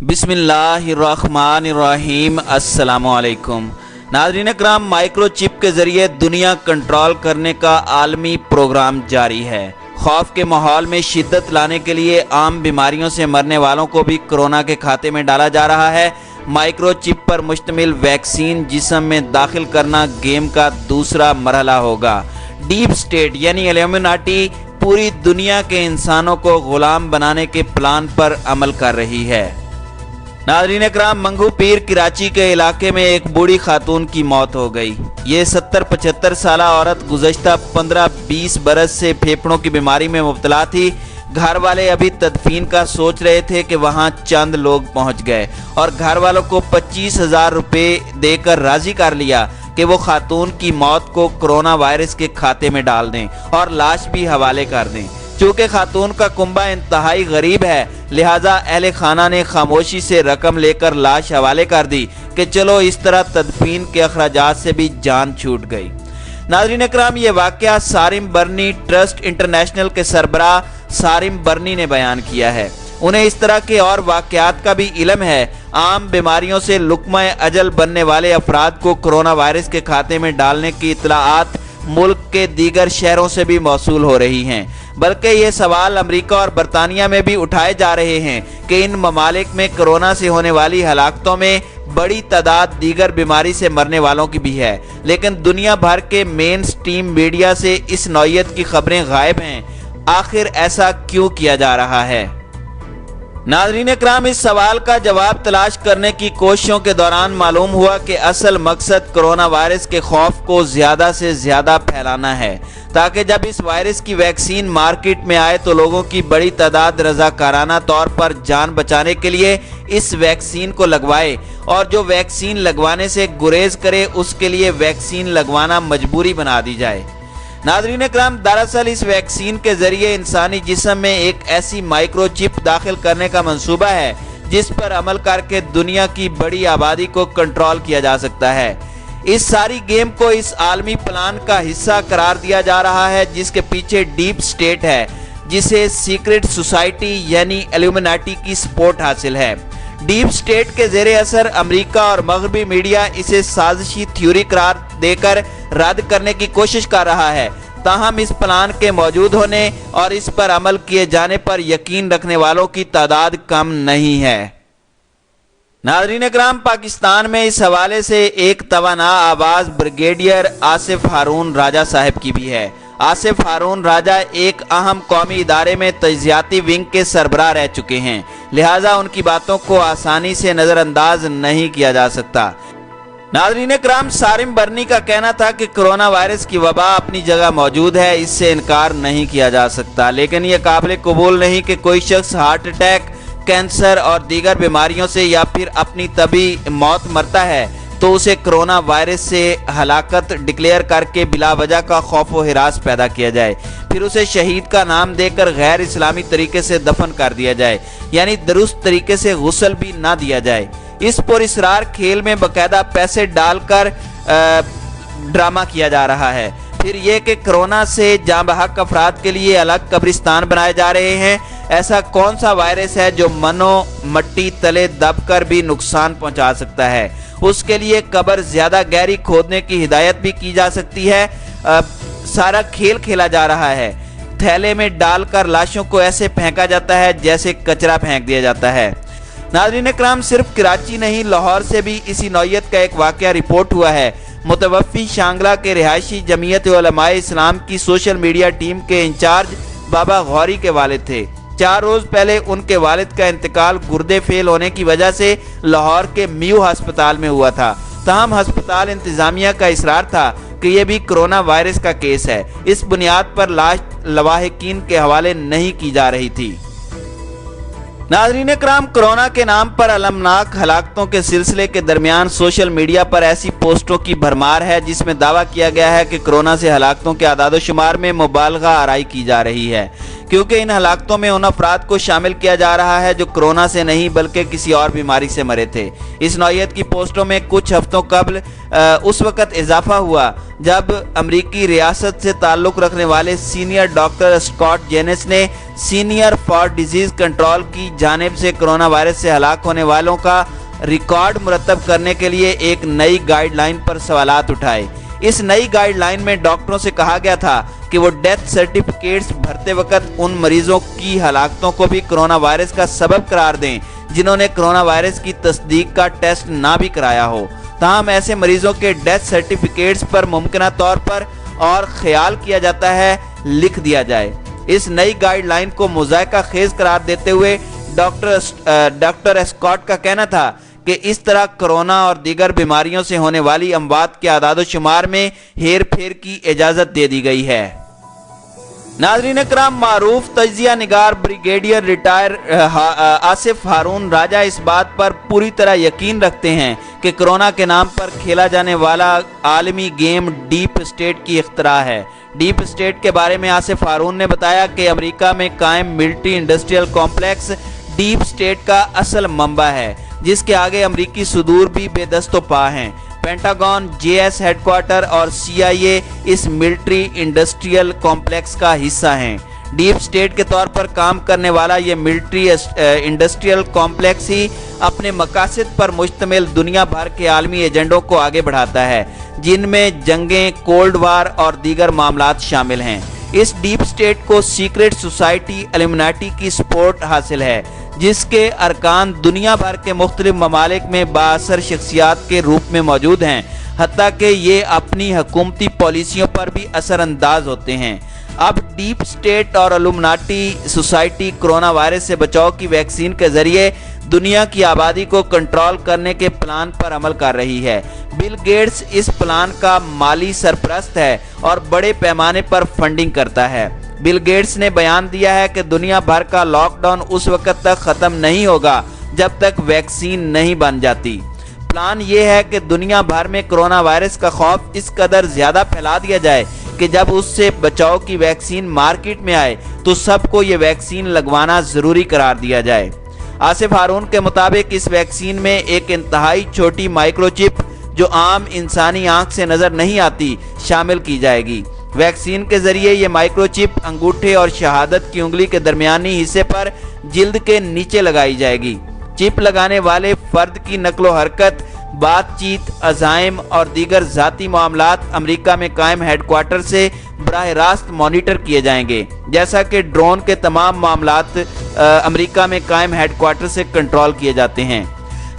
بسم اللہ الرحمن الرحیم۔ السلام علیکم ناظرین اکرام، مائکرو چپ کے ذریعے دنیا کنٹرول کرنے کا عالمی پروگرام جاری ہے۔ خوف کے ماحول میں شدت لانے کے لیے عام بیماریوں سے مرنے والوں کو بھی کورونا کے کھاتے میں ڈالا جا رہا ہے۔ مائکرو چپ پر مشتمل ویکسین جسم میں داخل کرنا گیم کا دوسرا مرحلہ ہوگا۔ ڈیپ سٹیٹ یعنی الیومیناٹی پوری دنیا کے انسانوں کو غلام بنانے کے پلان پر عمل کر رہی ہے۔ ناظرین اکرام، منگو پیر کراچی کے علاقے میں ایک بوڑھی خاتون کی موت ہو گئی۔ یہ 70-75 سالہ عورت گزشتہ 15-20 برس سے پھیپھڑوں کی بیماری میں مبتلا تھی۔ گھر والے ابھی تدفین کا سوچ رہے تھے کہ وہاں چند لوگ پہنچ گئے اور گھر والوں کو 25,000 روپے دے کر راضی کر لیا کہ وہ خاتون کی موت کو کورونا وائرس کے کھاتے میں ڈال دیں اور لاش بھی حوالے کر دیں۔ چونکہ خاتون کا کنبہ انتہائی غریب ہے، لہٰذا اہل خانہ نے خاموشی سے رقم لے کر لاش حوالے کر دی کہ چلو اس طرح تدفین کے اخراجات سے بھی جان چھوٹ گئی۔ ناظرین اکرام، یہ واقعہ سارم برنی ٹرسٹ انٹرنیشنل کے سربراہ سارم برنی نے بیان کیا ہے۔ انہیں اس طرح کے اور واقعات کا بھی علم ہے۔ عام بیماریوں سے لقمہ اجل بننے والے افراد کو کورونا وائرس کے کھاتے میں ڈالنے کی اطلاعات ملک کے دیگر شہروں سے بھی موصول ہو رہی ہیں، بلکہ یہ سوال امریکہ اور برطانیہ میں بھی اٹھائے جا رہے ہیں کہ ان ممالک میں کورونا سے ہونے والی ہلاکتوں میں بڑی تعداد دیگر بیماری سے مرنے والوں کی بھی ہے، لیکن دنیا بھر کے مین سٹریم میڈیا سے اس نوعیت کی خبریں غائب ہیں۔ آخر ایسا کیوں کیا جا رہا ہے؟ ناظرین اکرام، اس سوال کا جواب تلاش کرنے کی کوششوں کے دوران معلوم ہوا کہ اصل مقصد کورونا وائرس کے خوف کو زیادہ سے زیادہ پھیلانا ہے، تاکہ جب اس وائرس کی ویکسین مارکیٹ میں آئے تو لوگوں کی بڑی تعداد رضاکارانہ طور پر جان بچانے کے لیے اس ویکسین کو لگوائے، اور جو ویکسین لگوانے سے گریز کرے اس کے لیے ویکسین لگوانا مجبوری بنا دی جائے۔ ناظرین اکرام، دراصل اس ویکسین کے ذریعے انسانی جسم میں ایک ایسی مائکرو چپ داخل کرنے کا منصوبہ ہے جس پر عمل کر کے دنیا کی بڑی آبادی کو کنٹرول کیا جا سکتا ہے۔ اس ساری گیم کو اس عالمی پلان کا حصہ قرار دیا جا رہا ہے جس کے پیچھے ڈیپ سٹیٹ ہے، جسے سیکرٹ سوسائٹی یعنی الیومیناٹی کی سپورٹ حاصل ہے۔ ڈیپ سٹیٹ کے زیر اثر امریکہ اور مغربی میڈیا اسے سازشی تھیوری قرار دے کر رد کرنے کی کوشش کر رہا ہے، تاہم اس پلان کے موجود ہونے اور اس پر عمل کیے جانے پر یقین رکھنے والوں کی تعداد کم نہیں ہے۔ ناظرین اکرام، پاکستان میں اس حوالے سے ایک توانا آواز بریگیڈیئر آصف ہارون راجہ صاحب کی بھی ہے۔ آصف ہارون راجہ ایک اہم قومی ادارے میں تجزیاتی ونگ کے سربراہ رہ چکے ہیں، لہٰذا ان کی باتوں کو آسانی سے نظر انداز نہیں کیا جا سکتا۔ ناظرین اکرام، سارم برنی کا کہنا تھا کہ کورونا وائرس کی وبا اپنی جگہ موجود ہے، اس سے انکار نہیں کیا جا سکتا، لیکن یہ قابل قبول نہیں کہ کوئی شخص ہارٹ اٹیک، کینسر اور دیگر بیماریوں سے یا پھر اپنی طبی موت مرتا ہے تو اسے کورونا وائرس سے ہلاکت ڈکلیئر کر کے بلا وجہ کا خوف و ہراس پیدا کیا جائے، پھر اسے شہید کا نام دے کر غیر اسلامی طریقے سے دفن کر دیا جائے، یعنی درست طریقے سے غسل بھی نہ دیا جائے۔ اس پر اسرار کھیل میں باقاعدہ پیسے ڈال کر ڈرامہ کیا جا رہا ہے۔ پھر یہ کہ کورونا سے جاں بحق افراد کے لیے الگ قبرستان بنائے جا رہے ہیں۔ ایسا کون سا وائرس ہے جو منو مٹی تلے دب کر بھی نقصان پہنچا سکتا ہے؟ اس کے لیے قبر زیادہ گہری کھودنے کی ہدایت بھی کی جا سکتی ہے۔ سارا کھیل کھیلا جا رہا ہے، تھیلے میں ڈال کر لاشوں کو ایسے پھینکا جاتا ہے جیسے کچرا پھینک دیا جاتا ہے۔ ناظرین اکرام، صرف کراچی نہیں، لاہور سے بھی اسی نوعیت کا ایک واقعہ رپورٹ ہوا ہے۔ متوفی شانگلہ کے رہائشی جمعیت علماء اسلام کی سوشل میڈیا ٹیم کے انچارج بابا غوری کے والد تھے۔ 4 روز پہلے ان کے والد کا انتقال گردے فیل ہونے کی وجہ سے لاہور کے میو ہسپتال میں ہوا تھا، تاہم ہسپتال انتظامیہ کا اصرار تھا کہ یہ بھی کورونا وائرس کا کیس ہے۔ اس بنیاد پر لاش لواحقین کے حوالے نہیں کی جا رہی تھی۔ ناظرین اکرام، کورونا کے نام پر المناک ہلاکتوں کے سلسلے کے درمیان سوشل میڈیا پر ایسی پوسٹوں کی بھرمار ہے جس میں دعویٰ کیا گیا ہے کہ کورونا سے ہلاکتوں کے اعداد و شمار میں مبالغہ آرائی کی جا رہی ہے۔ क्योंकि इन हलाकतों में उन अफराद को शामिल किया जा रहा है जो कोरोना से नहीं बल्कि किसी और बीमारी से मरे थे। इस नौइयत की पोस्टों में कुछ हफ्तों कबल उस वक्त इजाफा हुआ जब अमरीकी रियासत से ताल्लुक़ रखने वाले सीनियर डॉक्टर स्कॉट जेनिस ने सीनियर फॉर डिजीज़ कंट्रोल की जानिब से कोरोना वायरस से हलाक होने वालों का रिकॉर्ड मुरतब करने के लिए एक नई गाइडलाइन पर सवालात उठाए। इस नई गाइडलाइन में डॉक्टरों से कहा गया था कि वो डेथ सर्टिफिकेट्स भरते वक्त उन मरीजों की हलाकतों को भी कोरोना वायरस का सबब करार दें जिन्होंने कोरोना वायरस की तस्दीक का टेस्ट ना भी कराया हो। ताहम ऐसे मरीजों के डेथ सर्टिफिकेट्स पर मुमकिना तौर पर और ख्याल किया जाता है लिख दिया जाए। इस नई गाइडलाइन को मुज़ायका खेज करार देते हुए डॉक्टर स्कॉट का कहना था कि इस तरह कोरोना और दीगर बीमारियों से होने वाली अमवात के आदाद शुमार में हेर फेर की इजाज़त दे दी गई है। नाज़रीन इकराम, मारूफ तजिया निगार ब्रिगेडियर रिटायर आसिफ हारून राजा इस बात पर पूरी तरह यकीन रखते हैं कि कोरोना के नाम पर खेला जाने वाला आलमी गेम डीप स्टेट की इख्तरा है। डीप स्टेट के बारे में आसिफ हारून ने बताया कि अमेरिका में कायम military industrial complex deep state का असल मंबा है, जिसके आगे अमरीकी सुदूर भी बेदस्तो पा हैं। पेंटागन, जेएस हेडक्वार्टर और CIA इस मिलिट्री इंडस्ट्रियल कॉम्प्लेक्स का हिस्सा हैं। डीप स्टेट के तौर पर काम करने वाला ये मिलिट्री इंडस्ट्रियल कॉम्प्लेक्स ही अपने मकासद पर मुश्तमिल दुनिया भर के आलमी एजेंडों को आगे बढ़ाता है, जिनमें जंगें, कोल्ड वार और दीगर मामलात शामिल हैं। इस डीप स्टेट को सीक्रेट सोसाइटी इल्यूमिनाटी की सपोर्ट हासिल है, जिसके अरकान दुनिया भर के मुख्तलिफ ममालिक में बाअसर शख्सियात के रूप में मौजूद हैं, हत्ता कि ये अपनी हुकूमती पॉलिसियों पर भी असरअंदाज होते हैं। अब डीप स्टेट और इल्यूमिनाटी सोसाइटी कोरोना वायरस से बचाव की वैक्सीन के जरिए दुनिया की आबादी को कंट्रोल करने के प्लान पर अमल कर रही है। बिल गेट्स इस प्लान का माली सरपरस्त है और बड़े पैमाने पर फंडिंग करता है। बिल गेट्स ने बयान दिया है कि दुनिया भर का लॉकडाउन उस वक्त तक ख़त्म नहीं होगा जब तक वैक्सीन नहीं बन जाती। प्लान ये है कि दुनिया भर में कोरोना वायरस का खौफ इस कदर ज़्यादा फैला दिया जाए कि जब उससे बचाव की वैक्सीन मार्केट में आए तो सबको ये वैक्सीन लगवाना ज़रूरी करार दिया जाए। आसिफ हारून के मुताबिक इस वैक्सीन में एक इंतहाई छोटी माइक्रोचिप जो आम इंसानी आंख से नज़र नहीं आती शामिल की जाएगी। वैक्सीन के जरिए ये माइक्रोचिप अंगूठे और शहादत की उंगली के दरमियानी हिस्से पर जिल्द के नीचे लगाई जाएगी। चिप लगाने वाले फर्द की नकलो हरकत, बातचीत, अज़ाइम और दीगर ज़ाती मामलात अमेरिका में कायम हेडक्वार्टर से बराह रास्त मॉनिटर किए जाएंगे, जैसा कि ड्रोन के तमाम मामलात अमेरिका में कायम हेडक्वार्टर से कंट्रोल किए जाते हैं।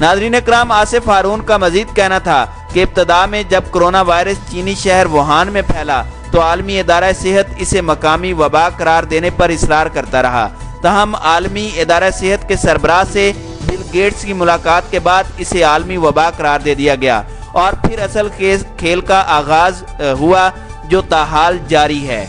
नाज़रीन इकराम, आसिफ हारून का मजीद कहना था कि इब्तदा में जब कोरोना वायरस चीनी शहर वुहान में फैला तो आलमी इदारा सेहत इसे मकामी वबा करार देने पर इसरार करता रहा। तहम आलमी इदारा सेहत के सरबराह से बिल गेट्स की मुलाकात के बाद इसे आलमी वबा करार दे दिया गया और फिर असल खेल का आगाज हुआ जो ताहाल जारी है।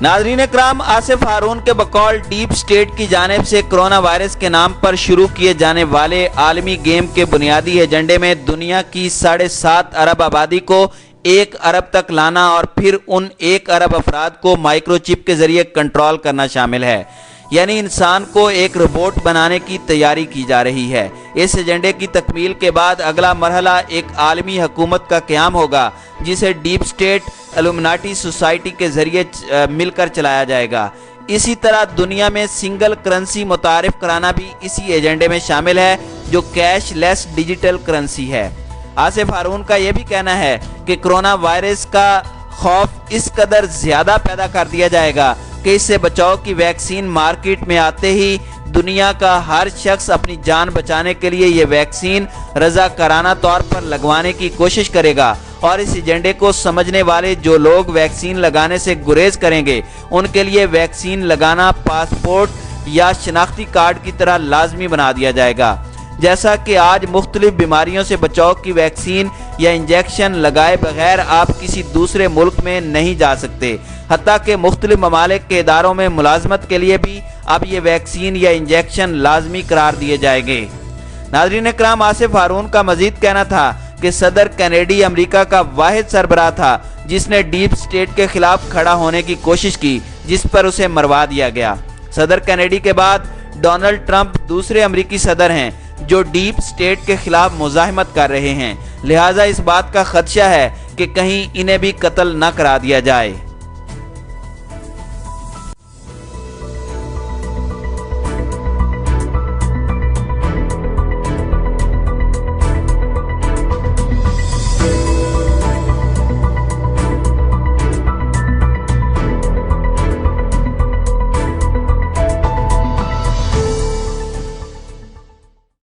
नाज़रीन इकराम, आसिफ हारून के बकौल डीप स्टेट की जानिब से कोरोना वायरस के नाम पर शुरू किए जाने वाले आलमी गेम के बुनियादी एजेंडे में दुनिया की 7.5 अरब आबादी को 1 अरब तक लाना और फिर उन 1 अरब अफराद को माइक्रोचिप के जरिए कंट्रोल करना शामिल है, यानी इंसान को एक रोबोट बनाने की तैयारी की जा रही है। इस एजेंडे की तकमील के बाद अगला मरहला एक आलमी हुकूमत का क़याम होगा, जिसे डीप स्टेट इल्यूमिनाटी सोसाइटी के जरिए मिलकर चलाया जाएगा। इसी तरह दुनिया में सिंगल करेंसी मुतारिफ कराना भी इसी एजेंडे में शामिल है, जो कैशलेस डिजिटल करेंसी है। आसिफ हारून का यह भी कहना है कि कोरोना वायरस का खौफ इस कदर ज़्यादा पैदा कर दिया जाएगा कि इससे बचाव की वैक्सीन मार्केट में आते ही दुनिया का हर शख्स अपनी जान बचाने के लिए ये वैक्सीन रज़ाकाराना तौर पर लगवाने की कोशिश करेगा और इस एजेंडे को समझने वाले जो लोग वैक्सीन लगाने से गुरेज करेंगे उनके लिए वैक्सीन लगाना पासपोर्ट या शनाख्ती कार्ड की तरह लाजमी बना दिया जाएगा। जैसा कि आज मुख्तलिफ बीमारियों से बचाव की वैक्सीन या इंजेक्शन लगाए बगैर आप किसी दूसरे मुल्क में नहीं जा सकते, हत्ता कि मुख्तलिफ ममालिक के इदारों में मुलाजमत के लिए भी अब ये वैक्सीन या इंजेक्शन लाजमी करार दिए जाएंगे। नाज़रीन इकराम, आसिफ हारून का मजीद कहना था कि सदर कैनेडी अमेरिका का वाहिद सरबराह था जिसने डीप स्टेट के खिलाफ खड़ा होने की कोशिश की, जिस पर उसे मरवा दिया गया। सदर केनेडी के बाद डोनाल्ड ट्रंप दूसरे अमेरिकी सदर हैं जो डीप स्टेट के खिलाफ मुजाहिमत कर रहे हैं, लिहाजा इस बात का खदशा है कि कहीं इन्हें भी कत्ल न करा दिया जाए।